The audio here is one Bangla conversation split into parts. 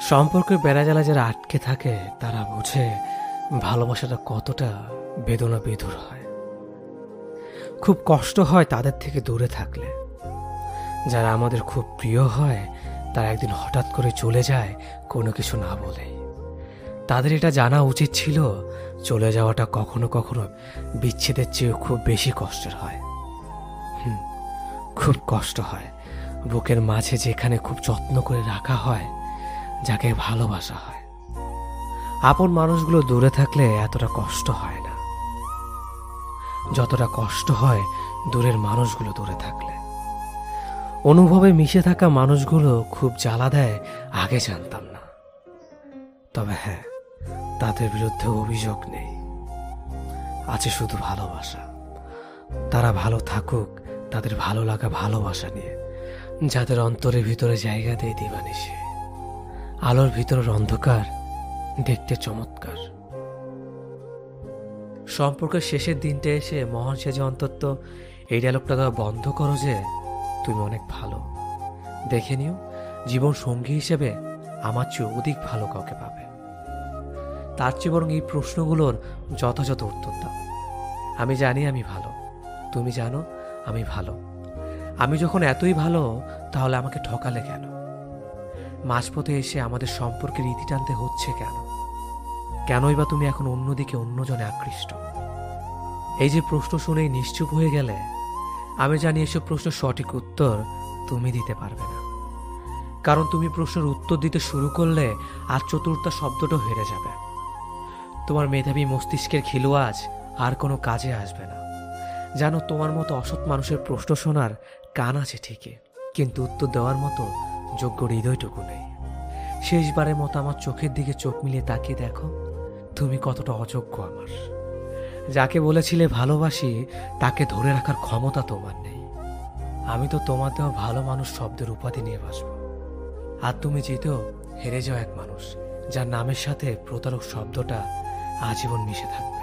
সম্পর্কের বেড়াজালে যারা আটকে থাকে তারা বুঝে ভালোবাসাটা কতটা বেদনা বিধুর হয়। খুব কষ্ট হয় তাদের থেকে দূরে থাকলে। যারা আমাদের খুব প্রিয় হয় তারা একদিন হঠাৎ করে চলে যায় কোনো কিছু না বলে। তাদের এটা জানা উচিত ছিল চলে যাওয়াটা কখনো কখনো বিচ্ছেদের চেয়েও খুব বেশি কষ্টের হয়। খুব কষ্ট হয় বুকের মাঝে যেখানে খুব যত্ন করে রাখা হয়, যাকে ভালোবাসা হয়। আপন মানুষগুলো দূরে থাকলে এতটা কষ্ট হয় না যতটা কষ্ট হয় দূরের মানুষগুলো দূরে থাকলে। অনুভবে মিশে থাকা মানুষগুলো খুব জ্বালা দেয় আগে জানতাম না। তবে হ্যাঁ, তাদের বিরুদ্ধে অভিযোগ নেই, আছে শুধু ভালোবাসা। তারা ভালো থাকুক তাদের ভালো লাগা ভালোবাসা নিয়ে, যাদের অন্তরের ভিতরে জায়গা দেয় দিবানিশি। আলোর ভিতরের অন্ধকার দেখতে চমৎকার। সম্পর্কের শেষের দিনটা এসে মহান সেজে অন্তত এই ডায়লগটা দেওয়া বন্ধ করো যে তুমি অনেক ভালো। দেখে নিও জীবন সঙ্গী হিসেবে আমার চেয়ে অধিক ভালো কাউকে পাবে। তার চেয়ে বরং এই প্রশ্নগুলোর যথাযথ উত্তর দাও। আমি জানি আমি ভালো, তুমি জানো আমি ভালো। আমি যখন এতই ভালো তাহলে আমাকে ঠকালে কেন? মাঝপথে এসে আমাদের সম্পর্কের ইতি টানতে হচ্ছে কেন? কেনই বা তুমি এখন অন্যদিকে অন্যজনে আকৃষ্ট? এই যে প্রশ্ন শুনেই নিশ্চুপ হয়ে গেলে, আমি জানি এসব প্রশ্ন সঠিক উত্তর তুমি দিতে পারবে না। কারণ তুমি প্রশ্নের উত্তর দিতে শুরু করলে আর চতুর্থ শব্দটাও হেরে যাবে। তোমার মেধাবী মস্তিষ্কের খিলুয়াজ আর কোনো কাজে আসবে না। জানো, তোমার মতো অসৎ মানুষের প্রশ্ন শোনার কান আছে ঠিকই, কিন্তু উত্তর দেওয়ার মতো যোগ্য হৃদয়টুকু নেই। শেষবারের মতো আমার চোখের দিকে চোখ মিলিয়ে তাকিয়ে দেখো, তুমি কতটা অযোগ্য আমার। যাকে বলেছিলে ভালোবাসি তাকে ধরে রাখার ক্ষমতা তোমার নেই। আমি তো তোমার দেওয়া ভালো মানুষ শব্দের উপাধি নিয়ে বাসব, আর তুমি জিতেও হেরে যাও এক মানুষ যার নামের সাথে প্রতারক শব্দটা আজীবন মিশে থাকবে।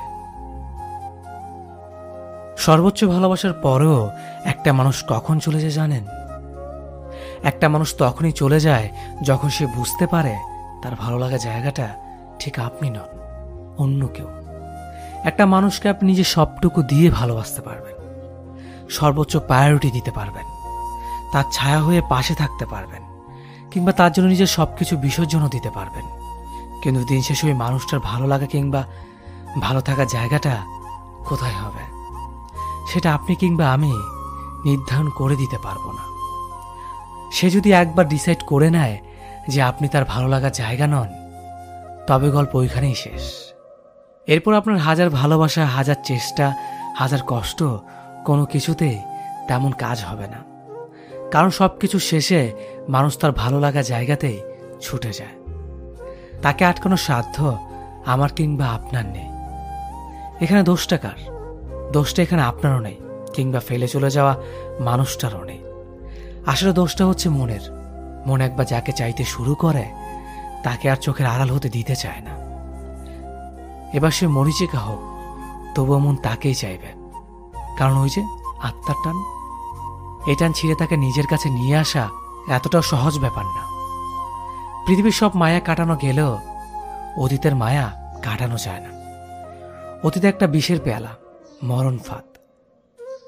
সর্বোচ্চ ভালোবাসার পরেও একটা মানুষ কখন চলে যায় জানেন? একটা মানুষ তখনই চলে যায় যখন সে বুঝতে পারে তার ভালো লাগা জায়গাটা ঠিক আপনি নন, অন্য কেউ। একটা মানুষকে আপনি নিজের সবটুকু দিয়ে ভালোবাসতে পারবেন, সর্বোচ্চ প্রায়োরিটি দিতে পারবেন, তার ছায়া হয়ে পাশে থাকতে পারবেন, কিংবা তার জন্য নিজের সবকিছু বিসর্জনও দিতে পারবেন। কিন্তু দিন শেষে ওই মানুষটার ভালো লাগা কিংবা ভালো থাকার জায়গাটা কোথায় হবে সেটা আপনি কিংবা আমি নির্ধারণ করে দিতে পারবো না। সে যদি একবার ডিসাইড করে নেয় যে আপনি তার ভালো লাগার জায়গা নন, তবে গল্প ওইখানেই শেষ। এরপর আপনার হাজার ভালোবাসা, হাজার চেষ্টা, হাজার কষ্ট কোনো কিছুতেই তেমন কাজ হবে না। কারণ সবকিছু শেষে মানুষ তার ভালো লাগা জায়গাতেই ছুটে যায়। তাকে আটকানোর সাধ্য আমার কিংবা আপনার নেই। এখানে দোষটা কার? দোষটা এখানে আপনারও নেই, কিংবা ফেলে চলে যাওয়া মানুষটারও নেই। আসলে দোষটা হচ্ছে মনের। মন একবার যাকে চাইতে শুরু করে তাকে আর চোখের আড়াল হতে দিতে চায় না। এবার সে মরিচিকা হোক, তবুও মন তাকেই চাইবে। কারণ ওই যে আত্মার টান, এই টান ছিঁড়ে তাকে নিজের কাছে নিয়ে আসা এতটাও সহজ ব্যাপার না। পৃথিবীর সব মায়া কাটানো গেলেও অতীতের মায়া কাটানো যায় না। অতীতে একটা বিষের পেয়ালা, মরণ ফাঁদ।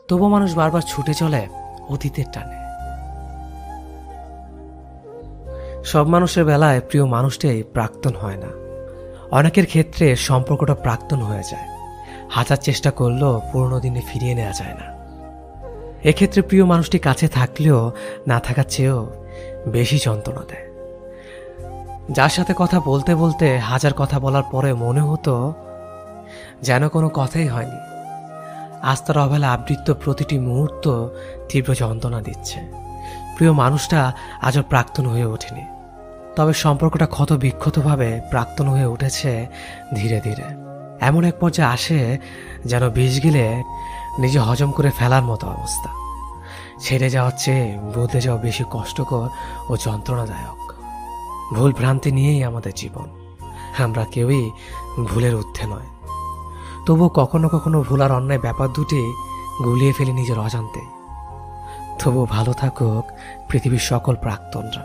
তবু মানুষ বারবার ছুটে চলে অতীতের টানে। সব মানুষের বেলায় প্রিয় মানুষটাই প্রাক্তন হয় না। অনেকের ক্ষেত্রে সম্পর্কটা প্রাক্তন হয়ে যায়। হাজার চেষ্টা করলেও পুরনো দিনে ফিরিয়ে নেওয়া যায় না। এক্ষেত্রে প্রিয় মানুষটি কাছে থাকলেও না থাকার চেয়েও বেশি যন্ত্রণা দেয়। যার সাথে কথা বলতে বলতে হাজার কথা বলার পরে মনে হতো যেন কোনো কথাই হয়নি। আজ তার অবহেলা আবৃত্ত প্রতিটি মুহূর্ত তীব্র যন্ত্রণা দিচ্ছে। প্রিয় মানুষটা আজও প্রাক্তন হয়ে ওঠেনি, তবে সম্পর্কটা ক্ষত বিক্ষতভাবে প্রাক্তন হয়ে উঠেছে ধীরে ধীরে। এমন এক পর্যায়ে আসে যেন বিষ গিলে নিজে হজম করে ফেলার মতো অবস্থা। ছেড়ে যাওয়ার চেয়ে বদলে যাওয়া বেশি কষ্টকর ও যন্ত্রণাদায়ক। ভুল ভ্রান্তি নিয়েই আমাদের জীবন। আমরা কেউই ভুলের ঊর্ধ্বে নয়। তবুও কখনো কখনো ভুল আর অন্যায় ব্যাপার দুটি গুলিয়ে ফেলি নিজের অজান্তে। তবুও ভালো থাকুক পৃথিবীর সকল প্রাক্তনরা।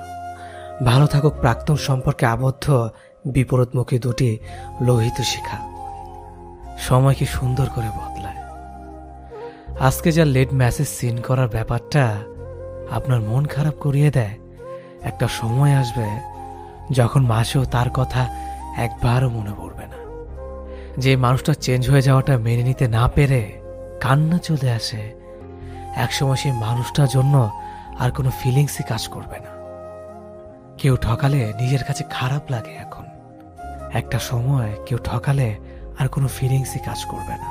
ভালো থাকুক প্রাক্তন সম্পর্কে আবদ্ধ বিপরীতমুখী দুটি লোহিত শিখা। সময় কি সুন্দর করে বদলায়। আজকে যা লেট মেসেজ সিন করার ব্যাপারটা আপনার মন খারাপ করিয়ে দেয়, একটা সময় আসবে যখন মাসেও তার কথা একবারও মনে পড়বে না। যে মানুষটা চেঞ্জ হয়ে যাওয়াটা মেনে নিতে না পেরে কান্না চলে আসে, একসময় সেই মানুষটার জন্য আর কোনো ফিলিংসই কাজ করবে না। কেউ ঠকালে নিজের কাছে খারাপ লাগে, এখন একটা সময় কেউ ঠকালে আর কোনো ফিলিংসই কাজ করবে না।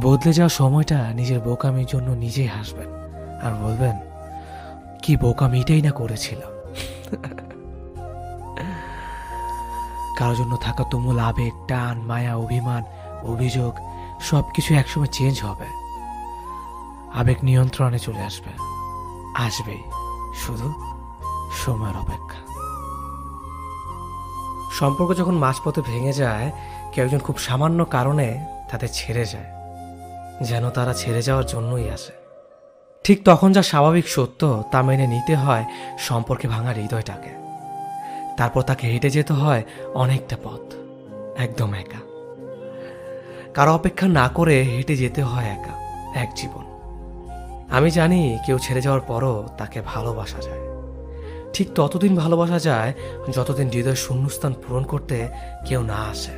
বদলে যাওয়া সময়টা নিজের বোকামির জন্য নিজেই হাসবেন আর বলবেন, কি বোকামিটাই না করেছিলাম। কারোর জন্য থাকা তুমুল আবেগ, টান, মায়া, অভিমান, অভিযোগ সবকিছু একসময় চেঞ্জ হবে। আবেগ নিয়ন্ত্রণে চলে আসবে, আসবেই, শুধু সময়ের অপেক্ষা। সম্পর্ক যখন মাঝপথে ভেঙে যায়, কেউ একজন খুব সামান্য কারণে তাদের ছেড়ে যায়, যেন তারা ছেড়ে যাওয়ার জন্যই আসে। ঠিক তখন যা স্বাভাবিক সত্য তা মেনে নিতে হয় সম্পর্কে ভাঙা হৃদয়টাকে। তারপর তাকে হেঁটে যেতে হয় অনেকটা পথ, একদম একা। কারো অপেক্ষা না করে হেঁটে যেতে হয় একা এক জীবন। আমি জানি কেউ ছেড়ে যাওয়ার পরও তাকে ভালোবাসা যায়, ঠিক ততদিন ভালোবাসা যায় যতদিন হৃদয়ের শূন্যস্থান পূরণ করতে কেউ না আসে।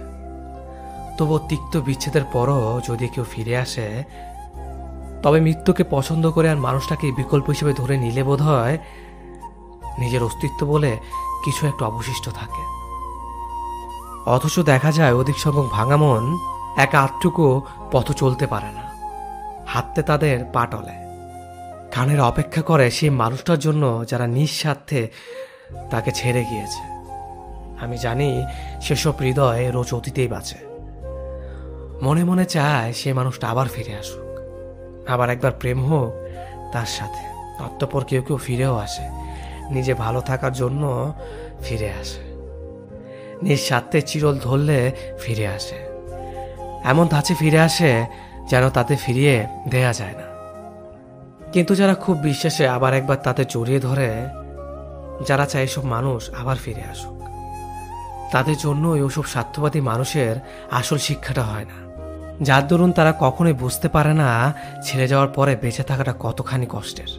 তবু তিক্ত বিচ্ছেদের পরও যদি কেউ ফিরে আসে, তবে মৃত্যুকে পছন্দ করে আর মানুষটাকে বিকল্প হিসেবে ধরে নিলে বোধ হয় নিজের অস্তিত্ব বলে কিছু একটা অবশিষ্ট থাকে। অথচ দেখা যায় অধিক সংখ্যক ভাঙা মন একা আধটুকু পথ চলতে পারে না, হাঁটতে তাদের পা টলে। কানের অপেক্ষা করে সেই মানুষটার জন্য যারা নিঃস্বার্থে তাকে ছেড়ে গিয়েছে। আমি জানি সেসব হৃদয় রোজ অতীতেই বাঁচে। মনে মনে চায় সে মানুষটা আবার ফিরে আসুক, আবার একবার প্রেম হোক তার সাথে। অতঃপর কেউ কেউ ফিরেও আসে, নিজে ভালো থাকার জন্য ফিরে আসে, নিঃস্বার্থে চিরল ধরলে ফিরে আসে, এমন ধাঁচে ফিরে আসে যেন তাতে ফিরিয়ে দেয়া যায় না। কিন্তু যারা খুব বিশ্বাসে আবার একবার তাতে জড়িয়ে ধরে, যারা চায় এসব মানুষ আবার ফিরে আসুক, তাদের জন্য ওসব স্বার্থবাদী মানুষের আসল শিক্ষাটা হয় না, যার দরুন তারা কখনোই বুঝতে পারে না ছেড়ে যাওয়ার পরে বেঁচে থাকাটা কতখানি কষ্টের।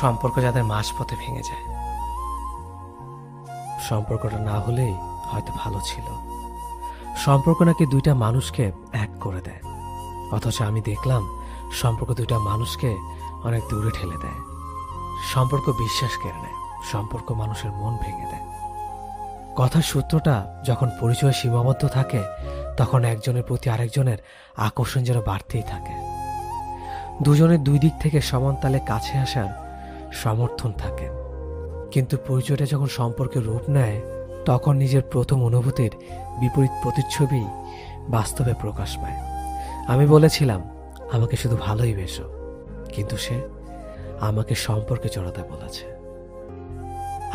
সম্পর্ক যাদের মাঝপথে ভেঙে যায়, সম্পর্কটা না হলেই হয়তো ভালো ছিল। সম্পর্ক নাকি দুইটা মানুষকে এক করে দেয়, অথচ আমি দেখলাম সম্পর্ক দুইটা মানুষকে অনেক দূরে ঠেলে দেয়। সম্পর্ক বিশ্বাস কেড়ে নেয়, সম্পর্ক মানুষের মন ভেঙে দেয়। কথার সূত্রটা যখন পরিচয় সীমাবদ্ধ থাকে, তখন একজনের প্রতি আরেকজনের আকর্ষণ যেন বাড়তেই থাকে। দুজনের দুই দিক থেকে সমান তালে কাছে আসার সমর্থন থাকে। কিন্তু পরিচয়টা যখন সম্পর্কের রূপ নেয়, তখন নিজের প্রথম অনুভূতির বিপরীত প্রতিচ্ছবি বাস্তবে প্রকাশ পায়। আমি বলেছিলাম আমাকে শুধু ভালোই বেসো, কিন্তু সে আমাকে সম্পর্কে জড়াতে বলেছে।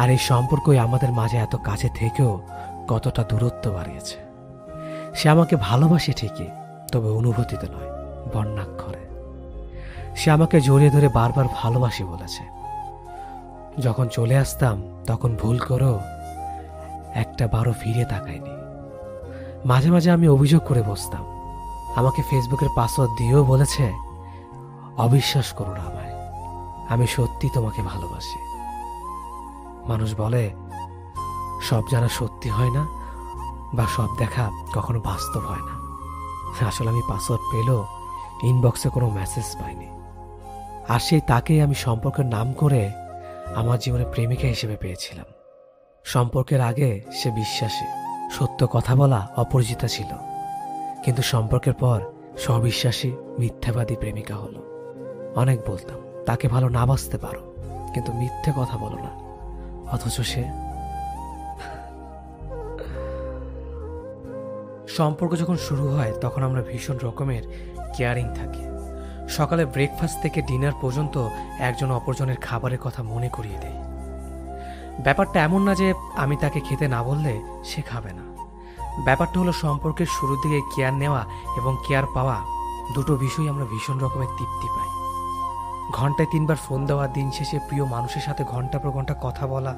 আর এই সম্পর্কই আমাদের মাঝে এত কাছে থেকেও কতটা দূরত্ব বাড়িয়েছে। সে আমাকে ভালোবাসে ঠিকই, তবে অনুভূতিতে নয়, বর্ণাক্ষরে। সে আমাকে জড়িয়ে ধরে বারবার ভালোবাসি বলেছে। যখন চলে আসতাম তখন ভুল করেও একটা বারও ফিরে তাকায়নি। মাঝে মাঝে আমি অভিযোগ করে বসতাম। আমাকে ফেসবুকের পাসওয়ার্ড দিয়েও বলেছে, অবিশ্বাস করো না আমায়, আমি সত্যি তোমাকে ভালোবাসি। মানুষ বলে সব জানা সত্যি হয় না, বা সব দেখা কখনো বাস্তব হয় না। আসলে আমি পাসওয়ার্ড পেলেও ইনবক্সে কোনো মেসেজ পাইনি। আর সেই তাকেই আমি সম্পর্কের নাম করে আমার জীবনে প্রেমিকা হিসেবে পেয়েছিলাম। সম্পর্কের আগে সে বিশ্বাসী, সত্য কথা বলা, অপরিচিতা ছিল। কিন্তু সম্পর্কের পর স্ববিশ্বাসী, মিথ্যাবাদী প্রেমিকা হলো। অনেক বলতাম তাকে ভালো না বাসতে পারো, কিন্তু মিথ্যে কথা বলো না। অথচ সে। সম্পর্ক যখন শুরু হয় তখন আমরা ভীষণ রকমের কেয়ারিং থাকি। সকালে ব্রেকফাস্ট থেকে ডিনার পর্যন্ত একজন অপরজনের খাবারের কথা মনে করিয়ে দেই। ব্যাপারটা এমন না যে আমি তাকে খেতে না বললে সে খাবে না। ব্যাপারটা হলো সম্পর্কের শুরুর দিকে কেয়ার নেওয়া এবং কেয়ার পাওয়া দুটো বিষয় আমরা ভীষণ রকমের তৃপ্তি পাই। ঘন্টায় 3বার ফোন দেওয়া, দিন শেষে প্রিয় মানুষের সাথে ঘন্টা পর ঘন্টা কথা বলা,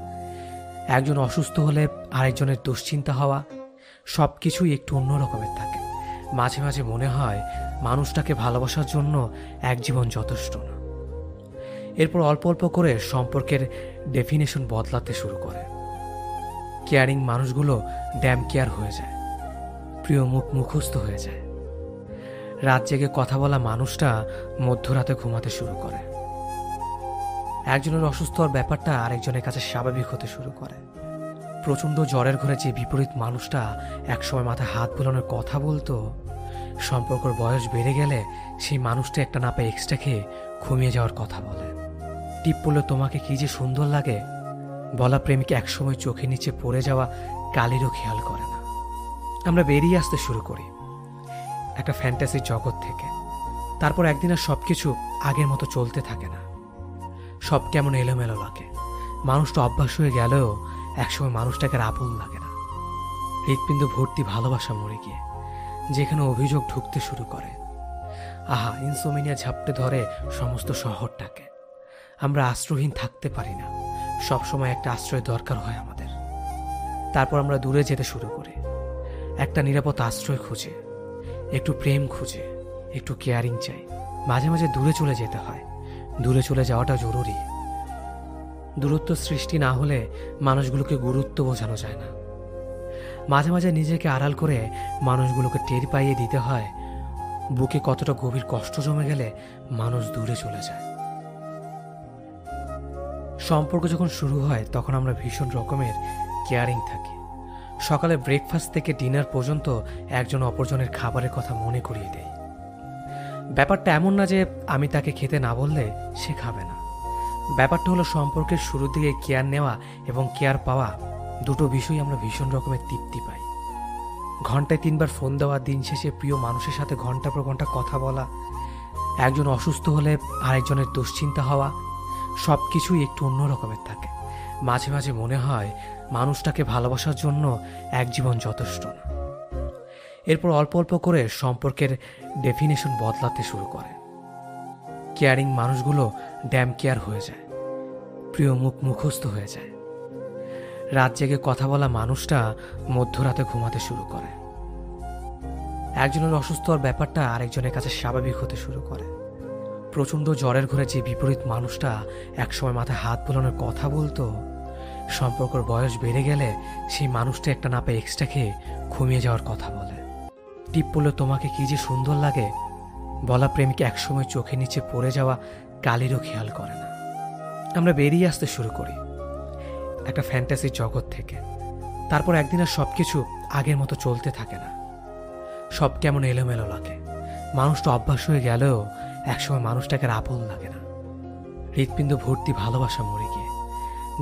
একজন অসুস্থ হলে আরেকজনের দুশ্চিন্তা হওয়া, সব কিছুই একটু অন্য রকমের থাকে। মাঝে মাঝে মনে হয় মানুষটাকে ভালোবাসার জন্য এক জীবন যথেষ্ট না। এরপর অল্প অল্প করে সম্পর্কের ডেফিনেশন বদলাতে শুরু করে। কেয়ারিং মানুষগুলো ড্যাম কেয়ার হয়ে যায়, প্রিয় মুখ মুখস্থ হয়ে যায়। রাত জেগে কথা বলা মানুষটা মধ্যরাতে ঘুমাতে শুরু করে। একজনের অসুস্থ হওয়ার ব্যাপারটা আরেকজনের কাছে স্বাভাবিক হতে শুরু করে। প্রচণ্ড জ্বরের ঘরে যে বিপরীত মানুষটা একসময় মাথায় হাত বুলানোর কথা বলতো, সম্পর্কের বয়স বেড়ে গেলে সেই মানুষটা একটা না পেয়ে এক্সট্রা খেয়ে ঘুমিয়ে যাওয়ার কথা বলে। টিপ পড়লে তোমাকে কি যে সুন্দর লাগে বলা প্রেমিক একসময় চোখের নিচে পড়ে যাওয়া কালিরও খেয়াল করে না। আমরা বেরিয়ে আসতে শুরু করি একটা ফ্যান্টাসির জগৎ থেকে। তারপর একদিন আর সবকিছু আগের মতো চলতে থাকে না। সব কেমন এলোমেলো লাগে। মানুষটা অভ্যাস হয়ে গেলেও একসময় মানুষটাকে আর আপন লাগে না। হৃৎপিণ্ড ভর্তি ভালোবাসা মরে গিয়ে যেখানে অভিযোগ ঢুকতে শুরু করে। আহা, ইনসোমিনিয়া ঝাপটে ধরে সমস্ত শহরটাকে। আমরা আশ্রয়হীন থাকতে পারি না। সবসময় একটা আশ্রয় দরকার হয় আমাদের। তারপর আমরা দূরে যেতে শুরু করি, একটা নিরাপদ আশ্রয় খুঁজে, একটু প্রেম খুঁজে, একটু কেয়ারিং চাই। মাঝে মাঝে দূরে চলে যেতে হয়। দূরে চলে যাওয়াটা জরুরি। দূরত্ব সৃষ্টি না হলে মানুষগুলোকে গুরুত্ব বোঝানো যায় না। মাঝে মাঝে নিজেকে আড়াল করে মানুষগুলোকে টের পাইয়ে দিতে হয় বুকে কতটা গভীর কষ্ট জমে গেলে মানুষ দূরে চলে যায়। সম্পর্ক যখন শুরু হয় তখন আমরা ভীষণ রকমের কেয়ারিং থাকি। সকালে ব্রেকফাস্ট থেকে ডিনার পর্যন্ত একজন অপরজনের খাবারের কথা মনে করিয়ে দেয়। ব্যাপারটা এমন না যে আমি তাকে খেতে না বললে সে খাবে না। ব্যাপারটা হলো সম্পর্কের শুরুর দিকে কেয়ার নেওয়া এবং কেয়ার পাওয়া দুটো বিষয় আমরা ভীষণ রকমের তৃপ্তি পাই। ঘন্টায় 3বার ফোন দেওয়া, দিন শেষে প্রিয় মানুষের সাথে ঘন্টা পর ঘন্টা কথা বলা, একজন অসুস্থ হলে আরেকজনের দুশ্চিন্তা হওয়া, সব কিছুই একটু অন্য রকমের থাকে। মাঝে মাঝে মনে হয় মানুষটাকে ভালোবাসার জন্য এক জীবন যথেষ্ট না। এরপর অল্প অল্প করে সম্পর্কের ডেফিনেশন বদলাতে শুরু করে। কেয়ারিং মানুষগুলো ড্যাম কেয়ার হয়ে যায়, প্রিয় মুখ মুখস্থ হয়ে যায়। রাত জেগে কথা বলা মানুষটা মধ্যরাতে ঘুমাতে শুরু করে। একজনের অসুস্থ হওয়ার ব্যাপারটা আরেকজনের কাছে স্বাভাবিক হতে শুরু করে। প্রচণ্ড জ্বরের ঘরে যে বিপরীত মানুষটা একসময় মাথায় হাত বুলানোর কথা বলতো, সম্পর্কের বয়স বেড়ে গেলে সেই মানুষটা একটা না পেয়ে এক্সট্রা খেয়ে ঘুমিয়ে যাওয়ার কথা বলে। টিপ পড়লে তোমাকে কি যে সুন্দর লাগে বলা প্রেমিক একসময় চোখের নিচে পড়ে যাওয়া কালিরও খেয়াল করে না। আমরা বেরিয়ে আসতে শুরু করি একটা ফ্যান্টাসির জগৎ থেকে। তারপর একদিন আর সবকিছু আগের মতো চলতে থাকে না। সব কেমন এলোমেলো লাগে। মানুষটা অভ্যাস হয়ে গেলেও একসময় মানুষটাকে আর আপন লাগে না। হৃৎপিণ্ড ভর্তি ভালোবাসা মরে গিয়ে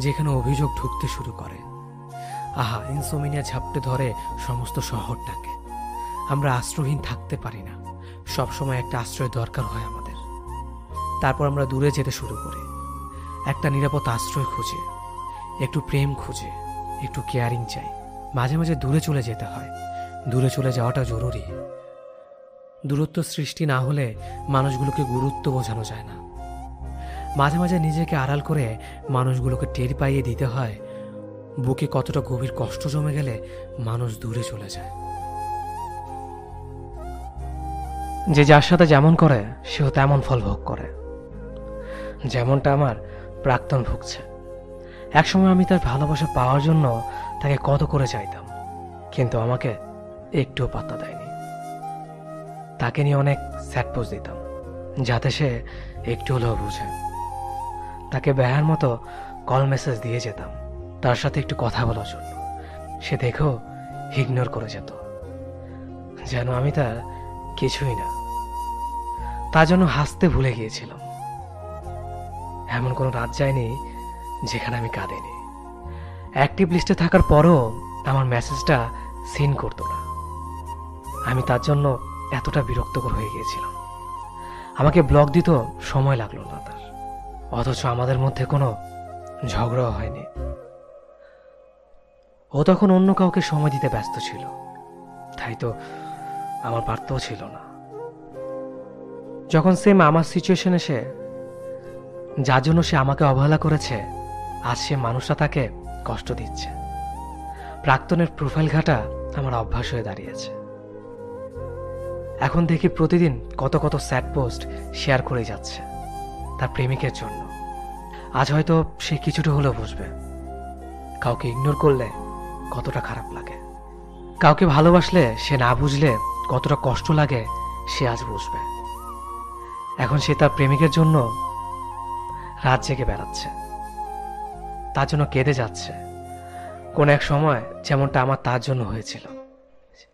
যেখানে অভিযোগ ঢুকতে শুরু করে। আহা, ইনসোমিনিয়া ঝাপটে ধরে সমস্ত শহরটাকে। আমরা আশ্রয়হীন থাকতে পারি না। সবসময় একটা আশ্রয় দরকার হয় আমাদের। তারপর আমরা দূরে যেতে শুরু করি, একটা নিরাপদ আশ্রয় খুঁজে, একটু প্রেম খুঁজে, একটু কেয়ারিং চাই। মাঝে মাঝে দূরে চলে যেতে হয়। দূরে চলে যাওয়াটা জরুরি। দূরত্ব সৃষ্টি না হলে মানুষগুলোকে গুরুত্ব বোঝানো যায় না। মাঝে মাঝে নিজেকে আড়াল করে মানুষগুলোকে টের পাইয়ে দিতে হয় বুকে কতটা গভীর কষ্ট জমে গেলে মানুষ দূরে চলে যায়। যে যার সাথে যেমন করে সেও তেমন ফল ভোগ করে, যেমনটা আমার প্রাক্তন ভুগছে। একসময় আমি তার ভালোবাসা পাওয়ার জন্য তাকে কত করে চাইতাম, কিন্তু আমাকে একটুও পাত্তা দেয়নি। তাকে নিয়ে অনেক স্যাড পোস্ট দিতাম যাতে সে একটু হলেও বুঝে। তাকে বেহার মতো কল মেসেজ দিয়ে যেতাম তার সাথে একটু কথা বলার জন্য। সে দেখেও ইগনোর করে যেত, যেন আমি তার কিছুই না। তার জন্য হাসতে ভুলে গিয়েছিলাম। এমন কোনো রাত যায়নি যেখানে আমি কাঁদিনি। অ্যাক্টিভ লিস্টে থাকার পরও আমার মেসেজটা সিন করতো না। আমি তার জন্য এতটা বিরক্তকর হয়ে গিয়েছিলাম। আমাকে ব্লক দিত সময় লাগলো না তার, অথচ আমাদের মধ্যে কোনো ঝগড়াও হয়নি। ও তখন অন্য কাউকে সময় দিতে ব্যস্ত ছিল, তাই তো আমার বার্তাও ছিল না। যখন সেম আমার সিচুয়েশন এসে যার জন্য সে আমাকে অবহেলা করেছে, আজ সে মানুষটা তাকে কষ্ট দিচ্ছে। প্রাক্তনের প্রোফাইল ঘাটা আমার অভ্যাস হয়ে দাঁড়িয়েছে। এখন দেখি প্রতিদিন কত কত স্যাড পোস্ট শেয়ার করে যাচ্ছে তার প্রেমিকের জন্য। আজ হয়তো সে কিছুটা হলেও বুঝবে কাউকে ইগনোর করলে কতটা খারাপ লাগে, কাউকে ভালোবাসলে সে না বুঝলে কতটা কষ্ট লাগে সে আজ বুঝবে। এখন সে তার প্রেমিকের জন্য রাত জেগে বেড়াচ্ছে, তার জন্য কেঁদে যাচ্ছে। কোন এক সময় যেমনটা আমার তার জন্য হয়েছিল,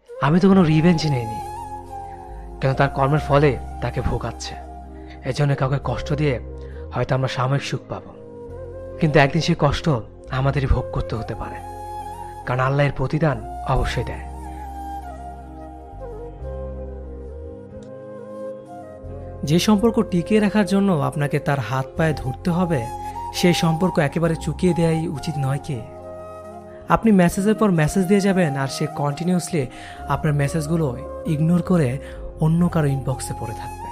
আমি তো কোনো রিভেঞ্জ নেইনি, কেন তার কর্মের ফলে তাকে ভোগাচ্ছে। এজন্য কাউকে কষ্ট দিয়ে হয়তো আমরা সাময়িক সুখ পাব, কিন্তু একদিন সেই কষ্ট আমাদেরই ভোগ করতে হতে পারে, কারণ আল্লাহর প্রতিদান অবশ্যই দেয়। যে সম্পর্ক টিকিয়ে রাখার জন্য আপনাকে তার হাত পায়ে ধরতে হবে, সেই সম্পর্ক একেবারে চুকিয়ে দেওয়াই উচিত নয় কি? আপনি মেসেজের পর মেসেজ দিয়ে যাবেন আর সে কন্টিনিউয়াসলি আপনার মেসেজগুলো ইগনোর করে অন্য কারো ইনবক্সে পড়ে থাকবে।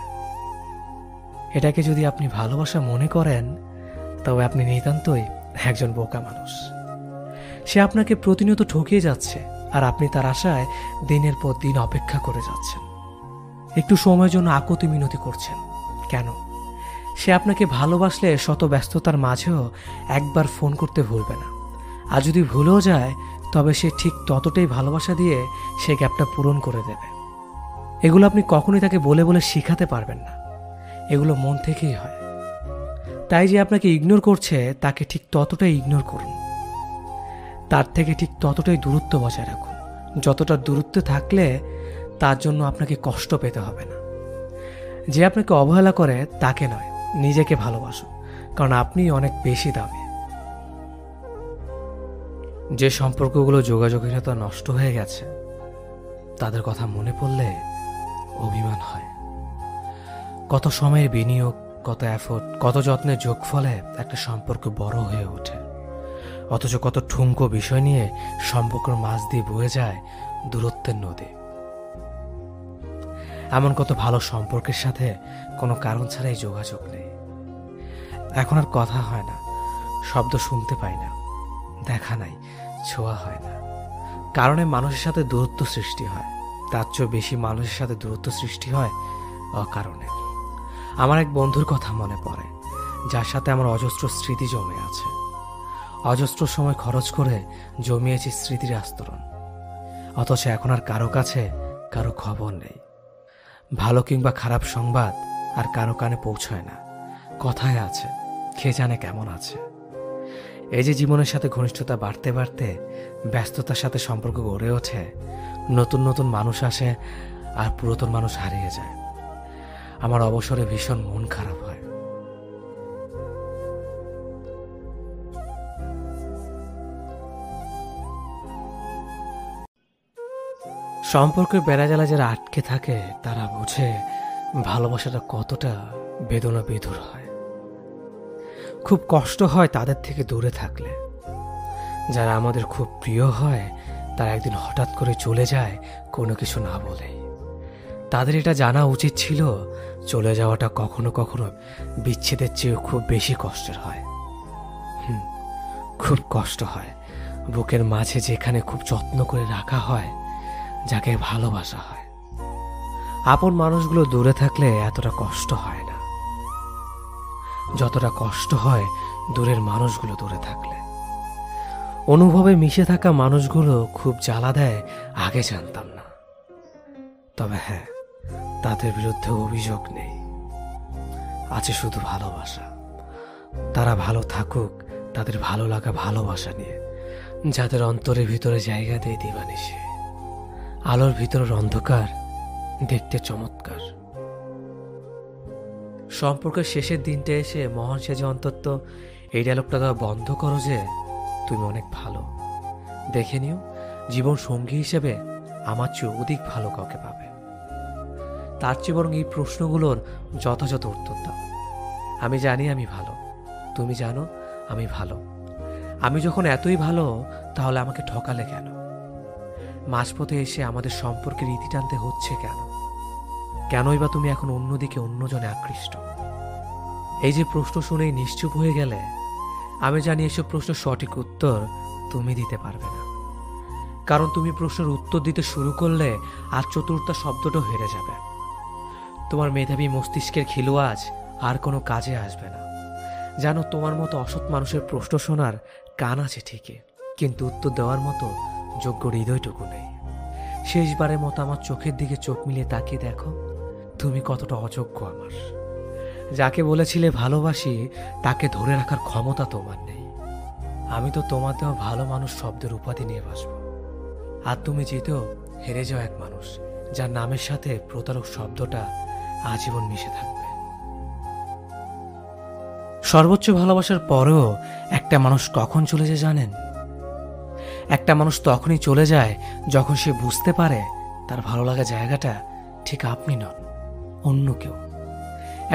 এটাকে যদি আপনি ভালোবাসা মনে করেন, তবে আপনি নিতান্তই একজন বোকা মানুষ। সে আপনাকে প্রতিনিয়ত ঠকিয়ে যাচ্ছে আর আপনি তার আশায় দিনের পর দিন অপেক্ষা করে যাচ্ছেন, একটু সময়ের জন্য আকুতি মিনতি করছেন। কেন? সে আপনাকে ভালোবাসলে শত ব্যস্ততার মাঝেও একবার ফোন করতে ভুলবে না, আর যদি ভুলেও যায় তবে সে ঠিক ততটাই ভালোবাসা দিয়ে সে গ্যাপটা পূরণ করে দেবে। এগুলো আপনি কখনোই তাকে বলে বলে শিখাতে পারবেন না, এগুলো মন থেকেই হয়। তাই যে আপনাকে ইগনোর করছে তাকে ঠিক ততটাই ইগনোর করুন, তার থেকে ঠিক ততটাই দূরত্ব বজায় রাখুন, যতটা দূরত্বে থাকলে তার জন্য আপনাকে কষ্ট পেতে হবে না। যে আপনাকে অবহেলা করে তাকে নয়, নিজেকে ভালোবাসুন, কারণ আপনি অনেক বেশি দামি। যে সম্পর্কগুলো যোগাযোগহীনতা নষ্ট হয়ে গেছে তাদের কথা মনে পড়লে অভিমান হয়। কত সময়ের বিনিয়োগ, কত এফোর্ট, কত যত্নের যোগফলে একটা সম্পর্ক বড় হয়ে ওঠে, অথচ কত ঠুনকো বিষয় নিয়ে সম্পর্কের মাঝ দিয়ে বয়ে যায় দূরত্বের নদী। এমন কত ভালো সম্পর্কের সাথে কোনো কারণ ছাড়াই যোগাযোগ নেই। এখন আর কথা হয় না, শব্দ শুনতে পাই না, দেখা নাই, ছোঁয়া হয় না। কারণে মানুষের সাথে দূরত্ব সৃষ্টি হয়, তার চেয়েও বেশি মানুষের সাথে দূরত্ব সৃষ্টি হয় অকারণে। আমার এক বন্ধুর কথা মনে পড়ে, যার সাথে আমার অজস্র স্মৃতি জমে আছে। অজস্র সময় খরচ করে জমিয়েছি স্মৃতির আস্তরণ, অথচ এখন আর কারো কাছে কারো খবর নেই। ভালো কিংবা খারাপ সংবাদ আর কারো কানে পৌঁছায় না। কথায় আছে, কে জানে কেমন আছে। এই যে জীবনের সাথে ঘনিষ্ঠতা বাড়তে বাড়তে ব্যস্ততার সাথে সম্পর্ক গড়ে ওঠে, নতুন নতুন মানুষ আসে আর পুরাতন মানুষ হারিয়ে যায়। আমার অবসরে ভীষণ মন খারাপ হয়। সম্পর্কের বেড়াজালা যারা আটকে থাকে তারা বোঝে ভালোবাসাটা কতটা বেদনা বিধুর হয়। খুব কষ্ট হয় তাদের থেকে দূরে থাকলে। যারা আমাদের খুব প্রিয় হয় তারা একদিন হঠাৎ করে চলে যায় কোনো কিছু না বলেই। তাদের এটা জানা উচিত ছিল চলে যাওয়াটা কখনো কখনো বিচ্ছেদের চেয়েও খুব বেশি কষ্টের হয়। খুব কষ্ট হয় বুকের মাঝে, যেখানে খুব যত্ন করে রাখা হয়, যাকে ভালোবাসা হয়। আপন মানুষগুলো দূরে থাকলে এতটা কষ্ট হয় না, যতটা কষ্ট হয় দূরের মানুষগুলো দূরে থাকলে। অনুভবে মিশে থাকা মানুষগুলো খুব জ্বালা দেয় আগে জানতাম না। তবে হ্যাঁ, তাদের বিরুদ্ধে অভিযোগ নেই, আছে শুধু ভালোবাসা। তারা ভালো থাকুক তাদের ভালো লাগা ভালোবাসা নিয়ে, যাদের অন্তরের ভিতরে জায়গা দেয় দিবানিশি। আলোর ভিতরের অন্ধকার দেখতে চমৎকার। সম্পর্কের শেষের দিনটা এসে মহান সেজে অন্তত এই ডায়লগটা দেওয়া বন্ধ করো যে তুমি অনেক ভালো। দেখে নিও, জীবন সঙ্গী হিসেবে আমার চেয়ে অধিক ভালো কাউকে পাবে। তার চেয়ে বরং এই প্রশ্নগুলোর যথাযথ উত্তর দাও। আমি জানি আমি ভালো, তুমি জানো আমি ভালো। আমি যখন এতই ভালো, তাহলে আমাকে ঠকালে কেন? মাঝপথে এসে আমাদের সম্পর্কের ইতি টানতে হচ্ছে কেন? কেনই বা তুমি এখন অন্যদিকে অন্যজনে আকৃষ্ট? এই যে প্রশ্ন শুনেই নিশ্চুপ হয়ে গেলে, আমি জানি এসব প্রশ্ন সঠিক উত্তর তুমি দিতে পারবে না। কারণ তুমি প্রশ্নের উত্তর দিতে শুরু করলে আর চতুর্থ শব্দটাও হেরে যাবে। তোমার মেধাবী মস্তিষ্কের খিলুয়াজ আর কোনো কাজে আসবে না। জানো, তোমার মতো অসৎ মানুষের প্রশ্ন শোনার কান আছে ঠিকই, কিন্তু উত্তর দেওয়ার মতো যোগ্য হৃদয়টুকু নেই। শেষবারের মতো আমার চোখের দিকে চোখ মিলিয়ে তাকিয়ে দেখো, তুমি কতটা অযোগ্য আমার। যাকে বলেছিলে ভালোবাসি, তাকে ধরে রাখার ক্ষমতা তোমার নেই। আমি তো তোমার দেওয়া ভালো মানুষ শব্দের উপাধি নিয়ে বাসব, আর তুমি জিতেও হেরে যাও এক মানুষ যার নামের সাথে প্রতারক শব্দটা আজীবন মিশে থাকবে। সর্বোচ্চ ভালোবাসার পরেও একটা মানুষ কখন চলে যায় জানেন? একটা মানুষ তখনই চলে যায় যখন সে বুঝতে পারে তার ভালো লাগা জায়গাটা ঠিক আপনি নন, অন্য কেউ।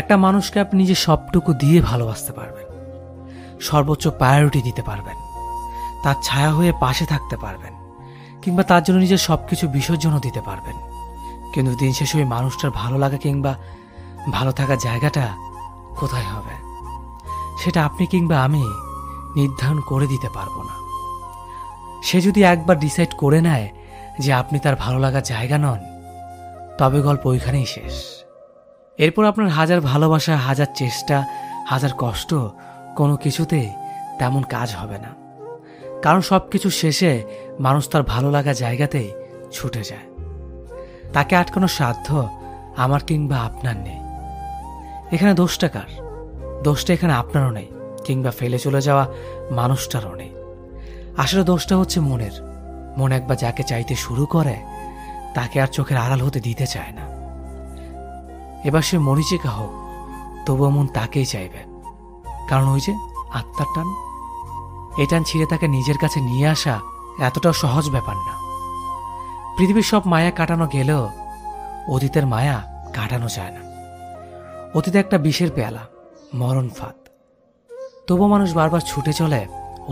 একটা মানুষকে আপনি নিজে সবটুকু দিয়ে ভালোবাসতে পারবেন, সর্বোচ্চ প্রায়োরিটি দিতে পারবেন, তার ছায়া হয়ে পাশে থাকতে পারবেন, কিংবা তার জন্য নিজের সবকিছু বিসর্জনও দিতে পারবেন। কিন্তু দিন শেষে ওই মানুষটার ভালো লাগা কিংবা ভালো থাকার জায়গাটা কোথায় হবে, সেটা আপনি কিংবা আমি নির্ধারণ করে দিতে পারবো না। সে যদি একবার ডিসাইড করে নেয় যে আপনি তার ভালো লাগার জায়গা নন, তবে গল্প ওইখানেই শেষ। এরপর আপনার হাজার ভালোবাসা, হাজার চেষ্টা, হাজার কষ্ট কোনো কিছুতেই তেমন কাজ হবে না। কারণ সবকিছু শেষে মানুষ তার ভালো লাগা জায়গাতেই ছুটে যায়। তাকে আটকানোর সাধ্য আমার কিংবা আপনার নেই। এখানে দোষটা কার? দোষটা এখানে আপনারও নেই, কিংবা ফেলে চলে যাওয়া মানুষটারও নেই। আসলে দোষটা হচ্ছে মনের। মন একবার যাকে চাইতে শুরু করে, তাকে আর চোখের আড়াল হতে দিতে চায় না। এবার সে মরিচিকা হোক, তবুও মন তাকেই চাইবে। কারণ ওই যে আত্মার টান, এই টান ছিঁড়ে তাকে নিজের কাছে নিয়ে আসা এতটাও সহজ ব্যাপার না। পৃথিবীর সব মায়া কাটানো গেলেও অতীতের মায়া কাটানো যায় না। অতীতে একটা বিষের পেয়ালা, মরণ ফাঁদ। তবু মানুষ বারবার ছুটে চলে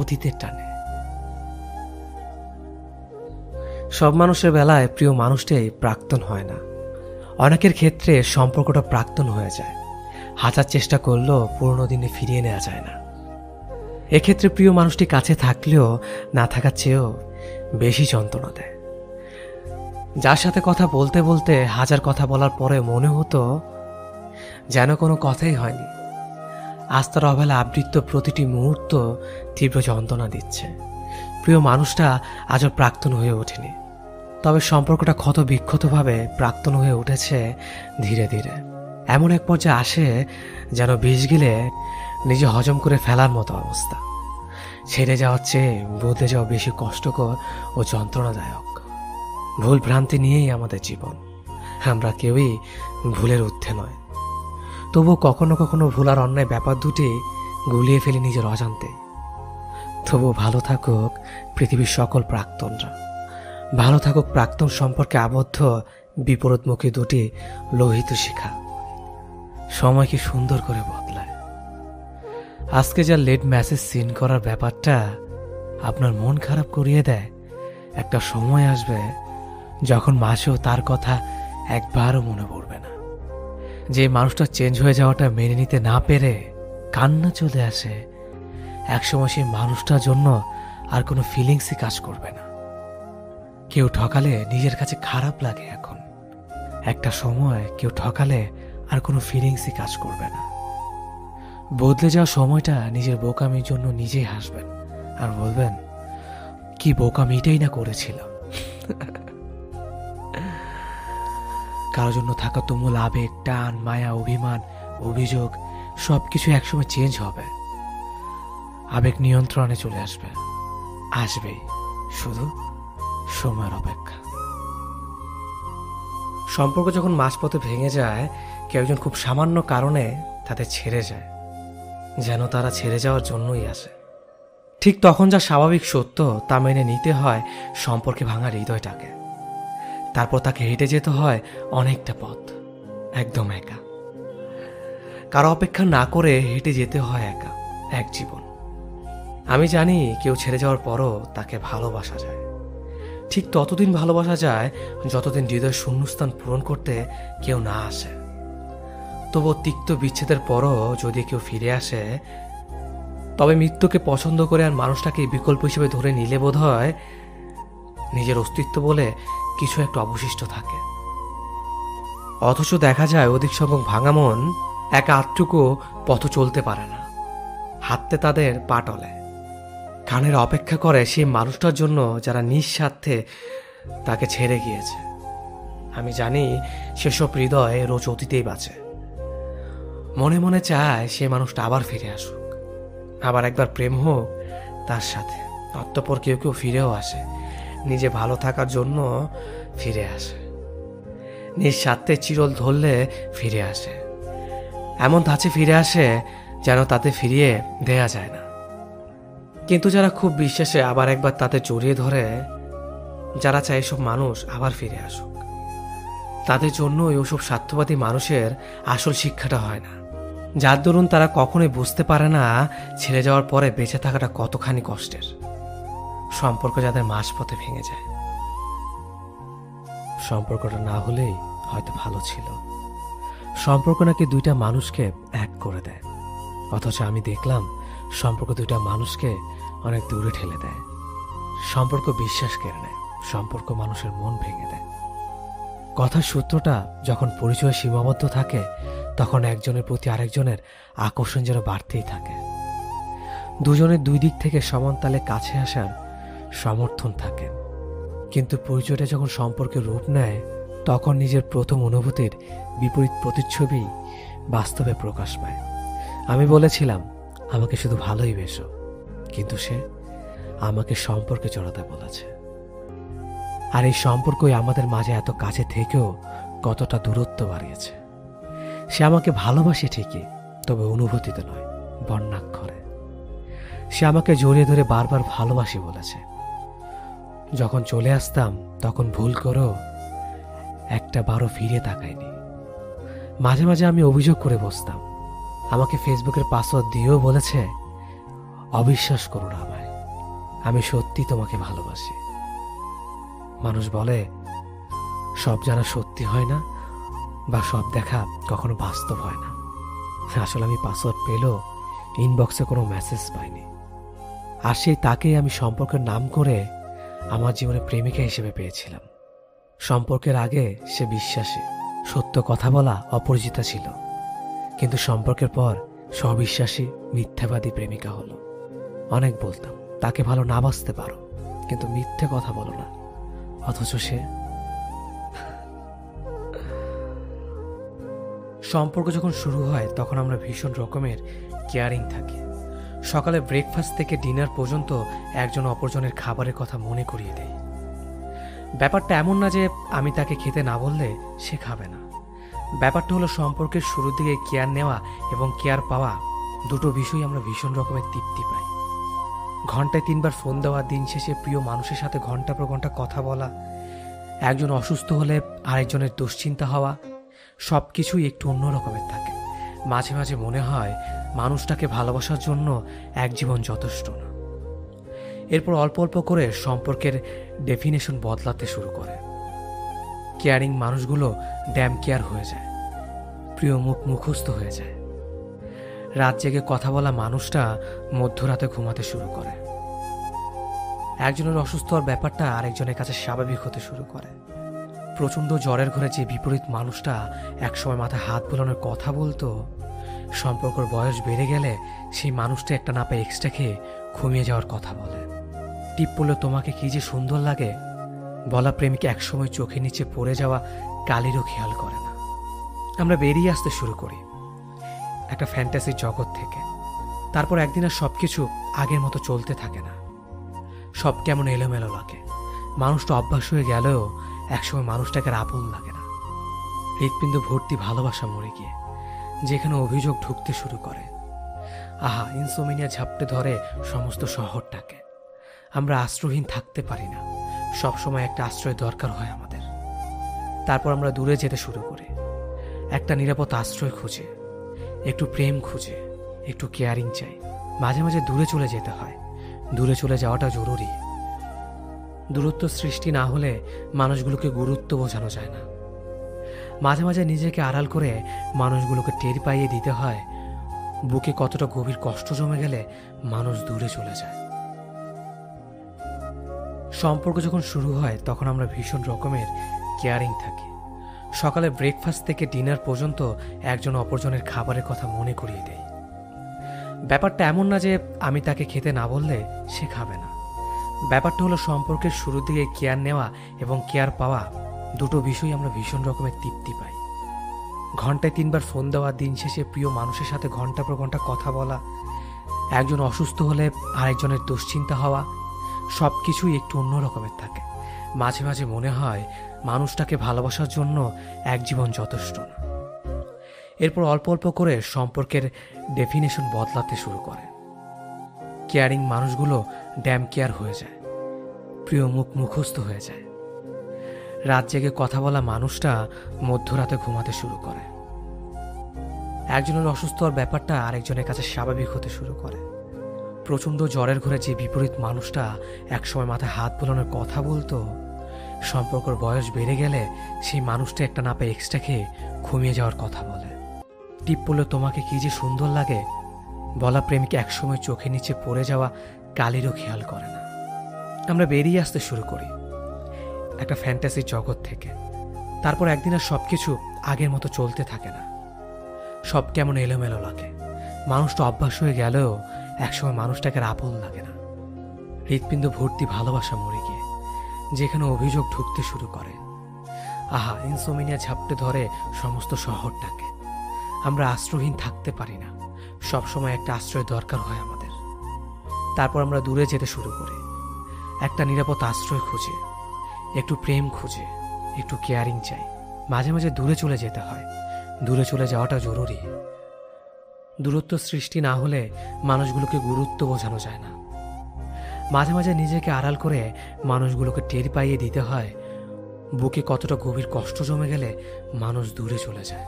অতীতের টানে। সব মানুষের বেলায় প্রিয় মানুষটাই প্রাক্তন হয় না। অনেকের ক্ষেত্রে সম্পর্কটা প্রাক্তন হয়ে যায়। হাজার চেষ্টা করলেও পুরনো দিনে ফিরিয়ে নেওয়া যায় না। এক্ষেত্রে প্রিয় মানুষটি কাছে থাকলেও না থাকার চেয়েও বেশি যন্ত্রণা দেয়। যার সাথে কথা বলতে বলতে হাজার কথা বলার পরে মনে হতো যেন কোনো কথাই হয়নি, আজ তার অবহেলা আবৃত্ত প্রতিটি মুহূর্ত তীব্র যন্ত্রণা দিচ্ছে। প্রিয় মানুষটা আজও প্রাক্তন হয়ে ওঠেনি, তবে সম্পর্কটা ক্ষত বিক্ষতভাবে প্রাক্তন হয়ে উঠেছে ধীরে ধীরে। এমন এক পর্যায়ে আসে যেন বিষ গিলে নিজে হজম করে ফেলার মতো অবস্থা। ছেড়ে যাওয়ার চেয়ে বদলে যাওয়া বেশি কষ্টকর ও যন্ত্রণাদায়ক। ভুল ভ্রান্তি নিয়েই আমাদের জীবন। আমরা কেউই ভুলের ঊর্ধ্বে নয়, তবুও কখনো কখনো ভুল আর অন্যায় ব্যাপার দুটি গুলিয়ে ফেলি নিজের অজান্তে। তবুও ভালো থাকুক পৃথিবীর সকল প্রাক্তনরা, ভালো থাকুক প্রাক্তন সম্পর্কে আবদ্ধ বিপরীতমুখী দুটি লোহিত শিখা। সময় কি সুন্দর করে বদলায়। আজকে যা লেট মেসেজ সিন করার ব্যাপারটা আপনার মন খারাপ করিয়ে দেয়, একটা সময় আসবে যখন মাসেও তার কথা একবারও মনে পড়বে না। যে মানুষটা চেঞ্জ হয়ে যাওয়াটা মেনে নিতে না পেরে কান্না চলে আসে, একসময় সেই মানুষটার জন্য আর কোনো ফিলিংসই কাজ করবে না। কেউ ঠকালে নিজের কাছে খারাপ লাগে, এখন একটা সময় কেউ ঠকালে আর কোনো ফিলিংসই কাজ করবে না। বদলে যাওয়া সময়টা নিজের বোকামির জন্য নিজেই হাসবেন আর বলবেন, কি বোকামিটাই না করেছিল। কারোর জন্য থাকা তুমুল আবেগ, টান, মায়া, অভিমান, অভিযোগ সবকিছু একসময় চেঞ্জ হবে। আবেগ নিয়ন্ত্রণে চলে আসবে, আসবেই, শুধু সময়ের অপেক্ষা। সম্পর্ক যখন মাঝপথে ভেঙে যায়, কেউ একজন খুব সামান্য কারণে তাদের ছেড়ে যায়, যেন তারা ছেড়ে যাওয়ার জন্যই আসে। ঠিক তখন যা স্বাভাবিক সত্য তা মেনে নিতে হয় সম্পর্কে ভাঙার হৃদয়টাকে। তারপর তাকে হেঁটে যেতে হয় অনেকটা পথ, একদম একা। কারো অপেক্ষা না করে হেঁটে যেতে হয় একা এক জীবন। আমি জানি কেউ ছেড়ে যাওয়ার পরও তাকে ভালোবাসা যায়, ঠিক ততদিন ভালোবাসা যায় যতদিন হৃদয়ের শূন্যস্থান পূরণ করতে কেউ না আসে। তবু তিক্ত বিচ্ছেদের পরও যদি কেউ ফিরে আসে, তবে মৃত্যুকে পছন্দ করে আর মানুষটাকে বিকল্প হিসেবে ধরে নিলে বোধ হয় নিজের অস্তিত্ব বলে কিছু একটা অবশিষ্ট থাকে। অথচ দেখা যায় অধিক সংখ্যক ভাঙা মন একা আধটুকু পথ চলতে পারে না, হাঁটতে তাদের পা টলে। কানের অপেক্ষা করে সেই মানুষটার জন্য যারা নিঃস্বার্থে তাকে ছেড়ে গিয়েছে। আমি জানি সেসব হৃদয় রোজ অতীতেই বাঁচে। মনে মনে চায় সে মানুষটা আবার ফিরে আসুক, আবার একবার প্রেম হোক তার সাথে। অতঃপর কেউ কেউ ফিরেও আসে, নিজে ভালো থাকার জন্য ফিরে আসে, নিঃস্বার্থে চিরল ধরলে ফিরে আসে। এমন ধাঁচে ফিরে আসে যেন তাতে ফিরিয়ে দেয়া যায় না। কিন্তু যারা খুব বিশ্বাসে আবার একবার তাতে জড়িয়ে ধরে, যারা চায় এসব মানুষ আবার ফিরে আসুক, তাদের জন্য ওসব স্বার্থবাদী মানুষের আসল শিক্ষাটা হয় না, যার দরুন তারা কখনোই বুঝতে পারে না ছেড়ে যাওয়ার পরে বেঁচে থাকাটা কতখানি কষ্টের। সম্পর্ক যাদের মাঝপথে ভেঙে যায়। সম্পর্কটা না হলেই হয়তো ভালো ছিল। সম্পর্ক নাকি দুইটা মানুষকে এক করে দেয়, অথচ আমি দেখলাম সম্পর্ক দুইটা মানুষকে অনেক দূরে ঠেলে দেয়। সম্পর্ক বিশ্বাস কেড়ে নেয়, সম্পর্ক মানুষের মন ভেঙে দেয়। কথার সূত্রটা যখন পরিচয় সীমাবদ্ধ থাকে, তখন একজনের প্রতি আরেকজনের আকর্ষণ যেন বাড়তেই থাকে। দুজনের দুই দিক থেকে সমান তালে কাছে আসার সমর্থন থাকে। কিন্তু পরিচয়টা যখন সম্পর্কের রূপ নেয়, তখন নিজের প্রথম অনুভূতির বিপরীত প্রতিচ্ছবি বাস্তবে প্রকাশ পায়। আমি বলেছিলাম আমাকে শুধু ভালোই বেসো, কিন্তু সে আমাকে সম্পর্কে জড়াতে বলেছে। আর এই সম্পর্কই আমাদের মাঝে এত কাছে থেকেও কতটা দূরত্ব বাড়িয়েছে। সে আমাকে ভালোবাসে ঠিকই, তবে অনুভূতিতে নয়, বর্ণাক্ষরে। সে আমাকে জড়িয়ে ধরে বারবার ভালোবাসি বলেছে। যখন চলে আসতাম তখন ভুল করেও একটা বারও ফিরে তাকায়নি। মাঝে মাঝে আমি অভিযোগ করে বসতাম। আমাকে ফেসবুকের পাসওয়ার্ড দিয়েও বলেছে, অবিশ্বাস করো না আমায়, আমি সত্যি তোমাকে ভালোবাসি। মানুষ বলে সব জানা সত্যি হয় না, বা সব দেখা কখনো বাস্তব হয় না। আসলে আমি পাসওয়ার্ড পেলেও ইনবক্সে কোনো মেসেজ পাইনি। আর সেই তাকেই আমি সম্পর্কের নাম করে আমার জীবনে প্রেমিকা হিসেবে পেয়েছিলাম। সম্পর্কের আগে সে বিশ্বাসী, সত্য কথা বলা অপরিচিতা ছিল, কিন্তু সম্পর্কের পর স্ববিশ্বাসী মিথ্যাবাদী প্রেমিকা হলো। অনেক বলতাম তাকে ভালো না বাসতে পারো, কিন্তু মিথ্যে কথা বলো না, অথচ সে। সম্পর্ক যখন শুরু হয় তখন আমরা ভীষণ রকমের কেয়ারিং থাকি। সকালে ব্রেকফাস্ট থেকে ডিনার পর্যন্ত একজন অপরজনের খাবারের কথা মনে করিয়ে দেয়। ব্যাপারটা এমন না যে আমি তাকে খেতে না বললে সে খাবে না। ব্যাপারটা হলো সম্পর্কের শুরুর দিকে কেয়ার নেওয়া এবং কেয়ার পাওয়া, দুটো বিষয় আমরা ভীষণ রকমের তৃপ্তি পাই। ঘন্টায় 3 বার ফোন দেওয়া, দিন শেষে প্রিয় মানুষের সাথে ঘন্টা পর ঘন্টা কথা বলা, একজন অসুস্থ হলে আরেকজনের দুশ্চিন্তা হওয়া, সব কিছুই একটু অন্য রকমের থাকে। মাঝে মাঝে মনে হয় মানুষটাকে ভালোবাসার জন্য এক জীবন যথেষ্ট না। এরপর অল্প অল্প করে সম্পর্কের ডেফিনেশন বদলাতে শুরু করে। কেয়ারিং মানুষগুলো ড্যাম কেয়ার হয়ে যায়, প্রিয় মুখ মুখস্থ হয়ে যায়। রাত জেগে কথা বলা মানুষটা মধ্যরাতে ঘুমাতে শুরু করে। একজনের অসুস্থ হওয়ার ব্যাপারটা আরেকজনের কাছে স্বাভাবিক হতে শুরু করে। প্রচণ্ড জ্বরের ঘরে যে বিপরীত মানুষটা একসময় মাথায় হাত বোলানোর কথা বলতো, সম্পর্কের বয়স বেড়ে গেলে সেই মানুষটা একটা না পেয়ে এক্সট্রা খেয়ে ঘুমিয়ে যাওয়ার কথা বলে। টিপ পড়লে তোমাকে কি যে সুন্দর লাগে বলা প্রেমিকা একসময় চোখের নিচে পড়ে যাওয়া কালিরও খেয়াল করে না। আমরা বেরিয়ে আসতে শুরু করি একটা ফ্যান্টাসির জগৎ থেকে। তারপর একদিন আর সবকিছু আগের মতো চলতে থাকে না, সব কেমন এলোমেলো লাগে। মানুষটা অভ্যাস হয়ে গেলেও একসময় মানুষটাকে আর আপন লাগে না। হৃৎপিণ্ড ভর্তি ভালোবাসা মরে গিয়ে যেখানে অভিযোগ ঢুকতে শুরু করে। আহা, ইনসোমিনিয়া ঝাপটে ধরে সমস্ত শহরটাকে। আমরা আশ্রয়হীন থাকতে পারি না, সবসময় একটা আশ্রয় দরকার হয় আমাদের। তারপর আমরা দূরে যেতে শুরু করি, একটা নিরাপদ আশ্রয় খুঁজে, একটু প্রেম খুঁজে, একটু কেয়ারিং চাই। মাঝে মাঝে দূরে চলে যেতে হয়, দূরে চলে যাওয়াটা জরুরি। দূরত্ব সৃষ্টি না হলে মানুষগুলোকে গুরুত্ব বোঝানো যায় না। মাঝে মাঝে নিজেকে আড়াল করে মানুষগুলোকে টের পাইয়ে দিতে হয় বুকে কতটা গভীর কষ্ট জমে গেলে মানুষ দূরে চলে যায়। সম্পর্ক যখন শুরু হয় তখন আমরা ভীষণ রকমের কেয়ারিং থাকি। সকালে ব্রেকফাস্ট থেকে ডিনার পর্যন্ত একজন অপরজনের খাবারের কথা মনে করিয়ে দেয়। ব্যাপারটা এমন না যে আমি তাকে খেতে না বললে সে খাবে না। ব্যাপারটা হলো সম্পর্কের শুরুর দিকে কেয়ার নেওয়া এবং কেয়ার পাওয়া দুটো বিষয় আমরা ভীষণ রকমের তৃপ্তি পাই। ঘন্টায় 3 বার ফোন দেওয়া, দিন শেষে প্রিয় মানুষের সাথে ঘন্টা পর ঘন্টা কথা বলা, একজন অসুস্থ হলে আরেকজনের দুশ্চিন্তা হওয়া, সব কিছুই একটু অন্য রকমের থাকে। মাঝে মাঝে মনে হয় মানুষটাকে ভালোবাসার জন্য এক জীবন যথেষ্ট না। এরপর অল্প অল্প করে সম্পর্কের ডেফিনেশন বদলাতে শুরু করে। কেয়ারিং মানুষগুলো ড্যাম কেয়ার হয়ে যায়, প্রিয় মুখ মুখস্থ হয়ে যায়। রাত জেগে কথা বলা মানুষটা মধ্যরাতে ঘুমাতে শুরু করে। একজনের অসুস্থ হওয়ার ব্যাপারটা আরেকজনের কাছে স্বাভাবিক হতে শুরু করে। প্রচণ্ড জ্বরের ঘরে যে বিপরীত মানুষটা একসময় মাথায় হাত বোলানোর কথা বলতো, সম্পর্কের বয়স বেড়ে গেলে সেই মানুষটা একটা না পেয়ে এক্সট্রা খেয়ে ঘুমিয়ে যাওয়ার কথা বলে। টিপ পড়লে তোমাকে কি যে সুন্দর লাগে বলা প্রেমিক একসময় চোখের নিচে পড়ে যাওয়া কালিরও খেয়াল করে না। আমরা বেরিয়ে আসতে শুরু করি একটা ফ্যান্টাসির জগৎ থেকে। তারপর একদিন আর সবকিছু আগের মতো চলতে থাকে না। সব কেমন এলোমেলো লাগে। মানুষটা অভ্যাস হয়ে গেলেও একসময় মানুষটাকে আর আপন লাগে না। হৃৎপিণ্ড ভর্তি ভালোবাসা মরে গিয়ে যেখানে অভিযোগ ঢুকতে শুরু করে। আহা, ইনসোমিনিয়া ঝাপটে ধরে সমস্ত শহরটাকে। আমরা আশ্রয়হীন থাকতে পারি না। সবসময় একটা আশ্রয় দরকার হয় আমাদের। তারপর আমরা দূরে যেতে শুরু করি, একটা নিরাপদ আশ্রয় খুঁজে, একটু প্রেম খুঁজে, একটু কেয়ারিং চাই। মাঝে মাঝে দূরে চলে যেতে হয়। দূরে চলে যাওয়াটা জরুরি। দূরত্ব সৃষ্টি না হলে মানুষগুলোকে গুরুত্ব বোঝানো যায় না। মাঝে মাঝে নিজেকে আড়াল করে মানুষগুলোকে টের পাইয়ে দিতে হয় বুকে কতটা গভীর কষ্ট জমে গেলে মানুষ দূরে চলে যায়।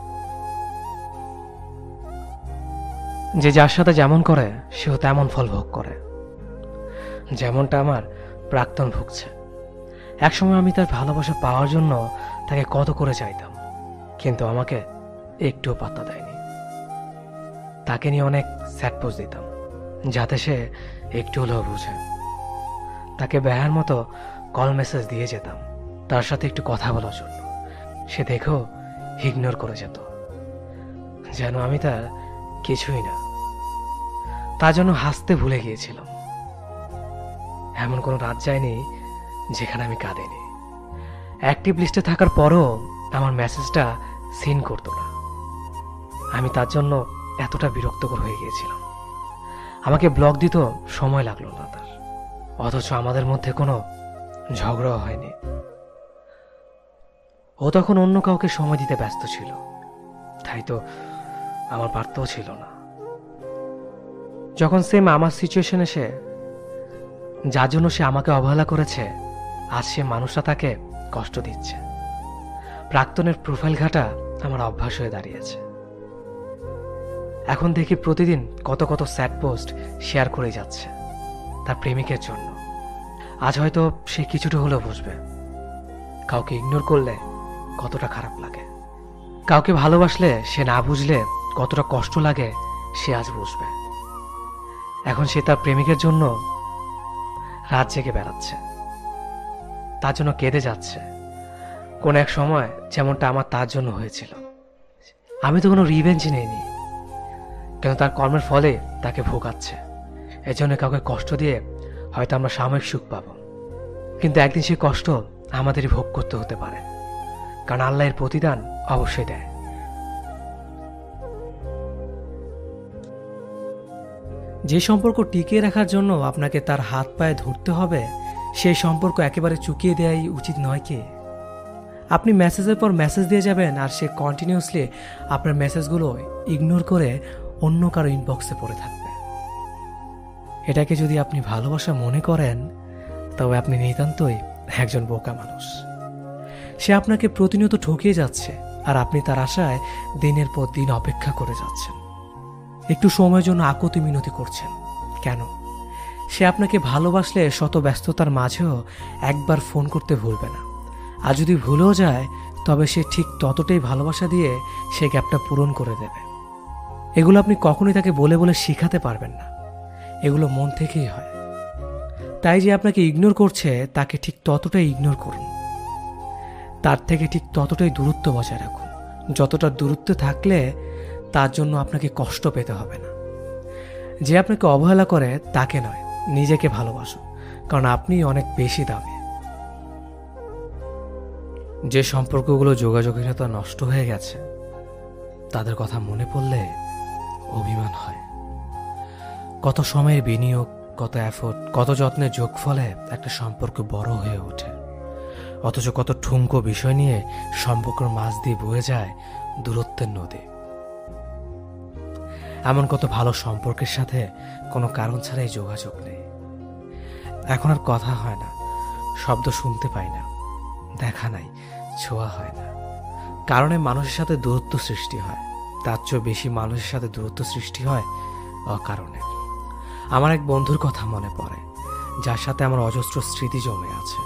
যে যার সাথে যেমন করে সেও তেমন ফল ভোগ করে, যেমনটা আমার প্রাক্তন ভুগছে। একসময় আমি তার ভালোবাসা পাওয়ার জন্য তাকে কত করে চাইতাম, কিন্তু আমাকে একটুও পাত্তা দেয়নি। তাকে নিয়ে অনেক স্যাড পোস্ট দিতাম যাতে সে একটু হলেও বুঝে। তাকে বেহার মতো কল মেসেজ দিয়ে যেতাম তার সাথে একটু কথা বলার জন্য। সে দেখেও ইগনোর করে যেত, যেন আমি তার কিছুই না। তার জন্য হাসতে ভুলে গিয়েছিলাম। এমন কোনো রাত যায়নি যেখানে আমি কাঁদিনি। অ্যাক্টিভ লিস্টে থাকার পরও আমার মেসেজটা সিন করতো না। আমি তার জন্য এতটা বিরক্তকর হয়ে গিয়েছিলাম। আমাকে ব্লক দিত সময় লাগলো না তার, অথচ আমাদের মধ্যে কোনো ঝগড়াও হয়নি। ও তখন অন্য কাউকে সময় দিতে ব্যস্ত ছিল, তাই তো আমার বার্তাও ছিল না। যখন সেম আমার সিচুয়েশন এসে যার জন্য সে আমাকে অবহেলা করেছে, আজ সে মানুষটা তাকে কষ্ট দিচ্ছে। প্রাক্তনের প্রোফাইল ঘাটা আমার অভ্যাস হয়ে দাঁড়িয়েছে। এখন দেখি প্রতিদিন কত কত স্যাড পোস্ট শেয়ার করে যাচ্ছে তার প্রেমিকের জন্য। আজ হয়তো সে কিছুটা হলেও বুঝবে কাউকে ইগনোর করলে কতটা খারাপ লাগে। কাউকে ভালোবাসলে সে না বুঝলে কতটা কষ্ট লাগে সে আজ বুঝবে। এখন সে তার প্রেমিকের জন্য রাত জেগে বেড়াচ্ছে, তার জন্য কেঁদে যাচ্ছে। কোন এক সময় যেমনটা আমার তার জন্য হয়েছিল। আমি তো কোনো রিভেঞ্জ নেইনি, কেন তার কর্মের ফলে তাকে ভোগাচ্ছে। এজন্য কাউকে কষ্ট দিয়ে হয়তো আমরা সাময়িক সুখ পাব, কিন্তু একদিন সেই কষ্ট আমাদেরই ভোগ করতে হতে পারে, কারণ আল্লাহর প্রতিদান অবশ্যই দেয়। যে সম্পর্ক টিকিয়ে রাখার জন্য আপনাকে তার হাত পায়ে ধরতে হবে, সেই সম্পর্ক একেবারে চুকিয়ে দেওয়াই উচিত নয় কি? আপনি মেসেজের পর মেসেজ দিয়ে যাবেন আর সে কন্টিনিউয়াসলি আপনার মেসেজগুলো ইগনোর করে অন্য কারো ইনবক্সে পড়ে থাকবে। এটাকে যদি আপনি ভালোবাসা মনে করেন, তবে আপনি নিতান্তই একজন বোকা মানুষ। সে আপনাকে প্রতিনিয়ত ঠকিয়ে যাচ্ছে আর আপনি তার আশায় দিনের পর দিন অপেক্ষা করে যাচ্ছেন। একটু সময়ের জন্য আকুতি মিনতি করছেন। কেন? সে আপনাকে ভালোবাসলে শত ব্যস্ততার মাঝেও একবার ফোন করতে ভুলবে না। আর যদি ভুলেও যায় তবে সে ঠিক ততটাই ভালোবাসা দিয়ে সেই গ্যাপটা পূরণ করে দেবে। এগুলো আপনি কখনোই তাকে বলে বলে শিখাতে পারবেন না, এগুলো মন থেকেই হয়। তাই যে আপনাকে ইগনোর করছে তাকে ঠিক ততটাই ইগনোর করুন, তার থেকে ঠিক ততটাই দূরত্ব বজায় রাখুন, যতটা দূরত্ব থাকলে তার জন্য আপনাকে কষ্ট পেতে হবে না। যে আপনাকে অবহেলা করে তাকে নয়, নিজেকে ভালোবাসুন, কারণ আপনি অনেক বেশি দামি। যে সম্পর্কগুলো যোগাযোগহীনতা নষ্ট হয়ে গেছে তাদের কথা মনে পড়লে অভিমান হয়। কত সময়ের বিনিয়োগ, কত এফোর্ট, কত যত্নের যোগফলে একটা সম্পর্ক বড় হয়ে ওঠে, অথচ কত ঠুনকো বিষয় নিয়ে সম্পর্কের মাঝ দিয়ে বয়ে যায় দূরত্বের নদী। এমন কত ভালো সম্পর্কের সাথে কোনো কারণ ছাড়াই যোগাযোগ নেই। এখন আর কথা হয় না, শব্দ শুনতে পাই না, দেখা নাই, ছোঁয়া হয় না। কারণে মানুষের সাথে দূরত্ব সৃষ্টি হয়, তার চেয়ে বেশি মানুষের সাথে দূরত্ব সৃষ্টি হয় অকারণে। আমার এক বন্ধুর কথা মনে পড়ে, যার সাথে আমার অজস্র স্মৃতি জমে আছে।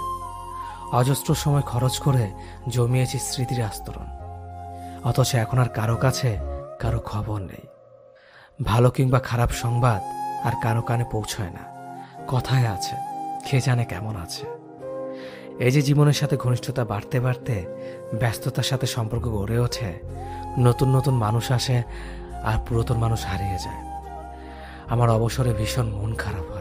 অজস্র সময় খরচ করে জমিয়েছি স্মৃতির আস্তরণ, অথচ এখন আর কারো কাছে কারো খবর নেই। ভালো কিংবা খারাপ সংবাদ আর কারো কানে পৌঁছয় না। কথায় আছে, কে জানে কেমন আছে। এই যে জীবনের সাথে ঘনিষ্ঠতা বাড়তে বাড়তে ব্যস্ততার সাথে সম্পর্ক গড়ে ওঠে, নতুন নতুন মানুষ আসে আর পুরাতন মানুষ হারিয়ে যায়। আমার অবসরে ভীষণ মন খারাপ হয়।